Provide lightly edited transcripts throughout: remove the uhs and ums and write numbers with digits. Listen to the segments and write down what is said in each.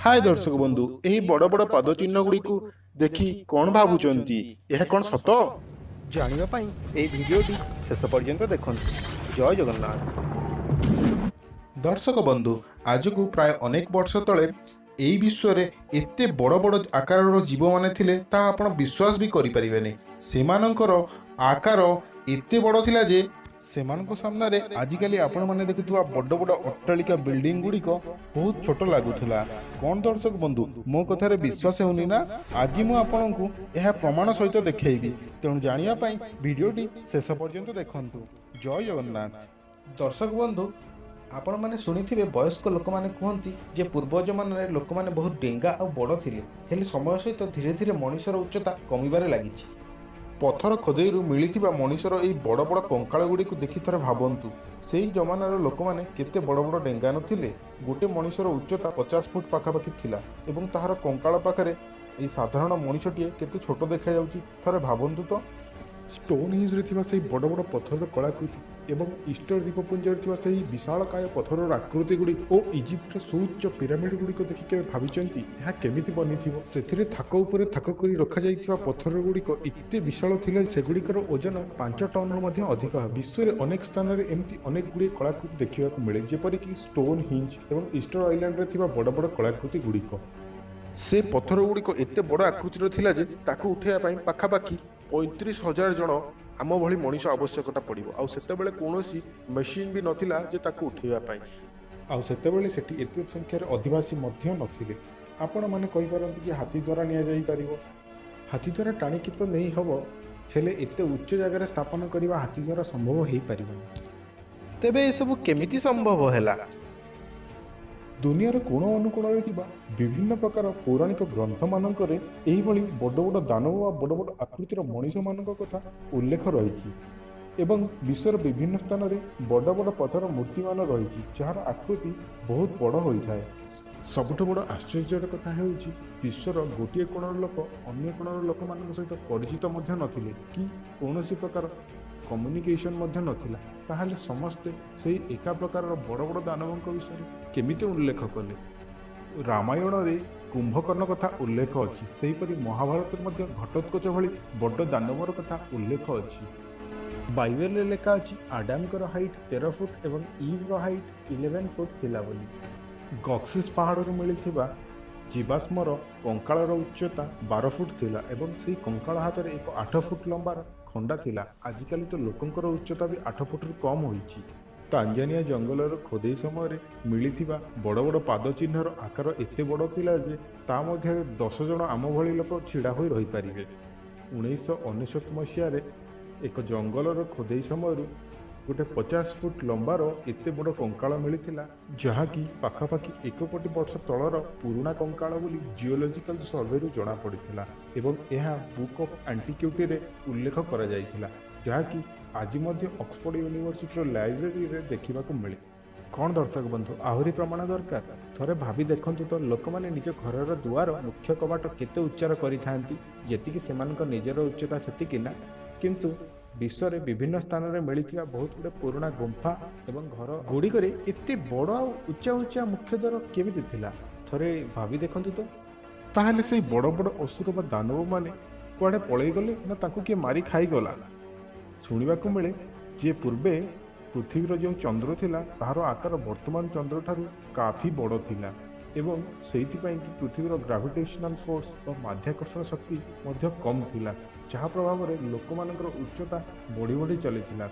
हाय दर्शक बंधु एही बड़ बड़ पाद चिन्ह गुड़ी को देखि कौन भावुचंती यह कौन सत जानिबा ପାଇଁ ଏହି ଭିଡିଓଟି ଶେଷ ପର୍ଯ୍ୟନ୍ତ ଦେଖନ୍ତୁ। ଜୟ ଜଗନ୍ନାଥ। दर्शक बंधु आज को प्राय अनेक वर्ष तले एई विश्व रे एते बड़ बड़ आकार जीव माने थिले ता आपण विश्वास भी करि परिबेनी। सेमानकर आकार एते बड़ थिला जे सेमानक सामने आजिकाली आपण माने देखुवा बड़ बड़ अट्टालिका बिल्डिंग गुड़िक बहुत छोट लागुला। कौन दर्शक बंधु मो कथार विश्वास होनी ना आज मु आपंक यह प्रमाण सहित देखी तेणु जानापी भिडटी शेष पर्यंत देखु। जय जगन्नाथ। दर्शक बंधु आपण मैंने शुणी वयस्क लोक मैंने कहते जे पूर्व जमाने लोक मैंने बहुत डेंगा और बड़ थिले हेले समय सहित धीरे धीरे मनुष्यर उच्चता कमिबारे लगी। पथर खोदेई मिलता मनुष्यर यही बड़ बड़ कंकाल गुड़ी को देखि थरे भावंतु से जमानार लोक मैंने केते बड़ बड़ डेंगा नथिले। गोटे मनुष्यर उच्चता 50 फुट पाखापाखि थिला एवं ताहार कंकाल पाखरे यही साधारण मनुष्यटीए केते छोट देखा जाउची। थरे भावंतु तो स्टोन हिज रे थिबा सेही बड़ बड़ पत्थर कलाकृति एवं ईस्टर द्वीपपुंजर थिबा सेही विशालकाय पत्थर आकृति गुड़ी और इजिप्टर सुउच्च पिरामिड गुड़ी को देखि केबे भाबिचंती ଏହା କେମିତି ବନିଥିବ। ସେଥିରେ ଥାକ ଉପରେ ଥାକ କରି ରଖାଯାଇଥିବା ପଥର ଗୁଡ଼ିକ ଏତେ ବିଶାଳ ଥିଲେ ସେଗୁଡ଼ିକର ଓଜନ 5 ଟନ୍ରୁ ମଧ୍ୟ ଅଧିକ। ବିଶ୍ୱରେ ଅନେକ ସ୍ଥାନରେ ଏମିତି ଅନେକ ଗୁଡ଼ିଏ କଳାକୃତି ଦେଖିବାକୁ ମିଳେ ଯେପରିକି ଷ୍ଟୋନ ହିଞ୍ଜ ଏବଂ ଇଷ୍ଟର ଆଇଲ୍ୟାଣ୍ଡରେ ଥିବା ବଡ଼ ବଡ଼ କଳାକୃତି ଗୁଡ଼ିକ। ସେ ପଥର ଗୁଡ଼ିକ ଏତେ ବଡ଼ ଆକୃତିର ଥିଲା ଯେ ତାକୁ ଉଠାଇବା ପାଇଁ ପାଖାପାଖି 35,000 ଜଣ आम भली मनीष आवश्यकता पड़ो आतेबले कौन मेसीन भी नथिला जे ताकू उठेवा आतेबले सेठी एते संख्यार अधिवासी नथिले। आपण माने कहि पारंती कि हाथी द्वारा निया जाई परिवो। हाथी द्वारा टाणिकी तो नहीं हबो हेले एते उच्च जगह स्थापन करबा हाथी द्वारा संभव हेई परिबो। तेबे ए सब केमिति संभव हैला? दुनियार कोण अनुकोण विभिन्न प्रकार पौराणिक ग्रंथ मानकरे एही भली बड़ बड़ दानव व बड़ बड़ आकृतिर मनीष मानक कथा उल्लेख रही एवं विश्वर विभिन्न स्थान में बड़ बड़ पथर मूर्ति मान रही जार आकृति बहुत बड़ होता है। सबुठ बड़ आश्चर्यर कथा हेउची विश्वर गोटे कोणर लोक अन्य कोणर लोक मान सहित परिचित मध्य नथिले कि कौनसी प्रकार कम्युनिकेशन मध्य नथिला। ताहले समस्ते से एका प्रकार बड़ बड़ दानवंक विषय केमिते उल्लेख कले। रामायण रे कुंभकर्ण कथा उल्लेख अछि सेहीपरि महाभारत मध्य घटोत्कच भली बड़ दानवर कथा उल्लेख अछि। बाइबल रे लेखा अछि आडामकर हाइट 13 फुट एवं ईव हाइट 11 फुट थिला बोली। गक्सिस पहाड़ रे मिलिथिबा जीवाश्मर कंकाळर उच्चता 12 फुट थिला एवं से कंकाळ हाथ रे एक 8 फुट लंबार खंडा थिला। आजिकाली तो लोकंकर उच्चता भी 8 फुट रु कम होईची। तांजानिया जंगलर खोदेई समय मिलिथिबा बड़ बड़ पाद चिन्हर आकार एते बड़ थिला जे ता मध्य 10 जण आम भली लोक छिड़ा होई रही पारिबे। 1999 मसीह एक जंगलर खोदेई समय गोटे 50 फुट लंबार एते बड़ कंकाळ मिलिथिला जहाँकि पाखापाखि 1 कोटी वर्ष तलर पुराणा कंकाळ बोली जियोलॉजिकल सर्वे रु जଣା पड़िथिला एवं यह बुक ऑफ एंटिक्विटी रे उल्लेख करा जायथिला जहाँकि आज मध्य ऑक्सफोर्ड यूनिवर्सिटी लाइब्रेरी रे देखा मिले। कौन दर्शक बंधु आहरी प्रमाण दरकार थरे भाभी देखंतु तो लोक माने निज घरर दुआर मुख्य कबाट केते उच्चार करिथांती जेतिकि सेमानक निजर उच्चता सेतिकि ना किंतु विश्व रे विभिन्न स्थान रे मिलिथिबा बहुत गुडे पुराना गुंफा एवं घर गुड़िकरे एते बड़ उच्चा उच्चा मुख्य द्वार केमिति थिला थरे भाभी देखंतु तो। ताहले से बड़ बड़ असुर बा दानव माने कुआडे पळेई गले ना ताकू के मारी खाई गला। शुणवाक मिले जे पूर्वे पृथ्वीर जो चंद्र थिला ताहार आकार वर्तमान चंद्र ठारू काफी बड़ थिला एवं सेइथिपई कि पृथ्वीर ग्राविटेशनल फोर्स और माध्याकर्षण शक्ति मध्य कम थिला जहाँ प्रभाव में लोक मानकर उच्चता बढ़ी बढ़ी चलीथिला।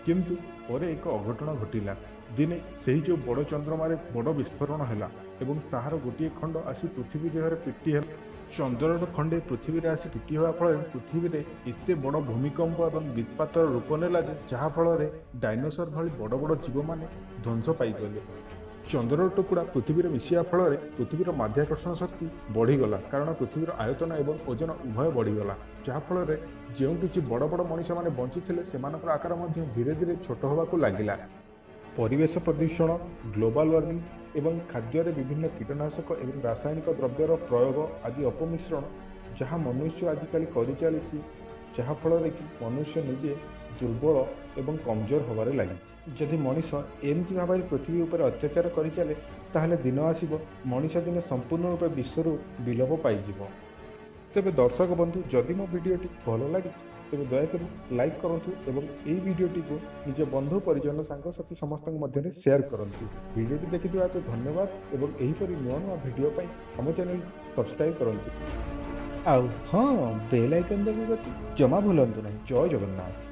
किंतु परे एक अघटन घटिला। दिने सेही जो बड़ चंद्रमारे बड़ विस्फोरण हैला एवं ताहार गोटे खंड आसी पृथ्वी देहरे पिटी हेला। चंद्रर खंडे पृथ्वी रे आसी पिटी होवा फल पृथ्वी रे एते बड़ भूमिकंप एवं वित्पातर रूप नेला जहाँ फल डायनोसर भली बड़ बड़ जीव माने ध्वंस पाईगले। चंद्रर टुकुड़ा पृथ्वी रे मिसिया फल पृथ्वीर माध्याकर्षण शक्ति बढ़ीगला कारण पृथ्वीर आयतन एवं ओजन उभय बढ़ीगला जहाँ फल जो किसी बड़ बड़ मनीष मैंने बंची से आकार धीरे धीरे छोट होगा लगिला। परिवेश प्रदूषण ग्लोबल वार्मिंग एवं खाद्य विभिन्न कीटनाशक एवं रासायनिक द्रव्यर प्रयोग आदि अपमिश्रण जहाँ मनुष्य आजिकल कर चली जहाँफल कि मनुष्य निजे ଦୁର୍ବଳ ଏବଂ କମଜୋର ହେବାରେ ଲାଗିଛି। ଯଦି ମଣିଷ ଏମିତି ଭାବରେ ପୃଥିବୀ ଉପରେ ଅତ୍ୟାଚାର କରିଚାଲେ ତାହେଲେ ଦିନ ଆସିବ ମଣିଷ ଦିନେ ସମ୍ପୂର୍ଣ୍ଣ ରୂପେ ବିଶ୍ୱରୁ ବିଲୋପ ପାଇଯିବ। ତେବେ ଦର୍ଶକ ବନ୍ଧୁ, ଯଦି ମୋ ଭିଡ଼ିଓଟି ଭଲ ଲାଗିଛି ତେବେ ଦୟାକରି ଲାଇକ୍ କରନ୍ତୁ ଏବଂ ଏହି ଭିଡ଼ିଓଟିକୁ ନିଜ ବନ୍ଧୁ ପରିଜନ ସାଙ୍ଗସାଥି ସମସ୍ତଙ୍କ ମଧ୍ୟରେ ସେୟାର କରନ୍ତୁ। ଭିଡ଼ିଓଟି ଦେଖିଥିବା ହେତୁ ଧନ୍ୟବାଦ ଏବଂ ଏହିପରି ନୂଆ ନୂଆ ଭିଡ଼ିଓ ପାଇଁ ଆମ ଚ୍ୟାନେଲ ସବସ୍କ୍ରାଇବ୍ କରନ୍ତୁ। ଆଉ ହଁ, ବେଲ୍ ଆଇକନ୍ ଦେବାକୁ ଜମା ଭୁଲନ୍ତୁ ନାହିଁ। ଜୟ ଜଗନ୍ନାଥ।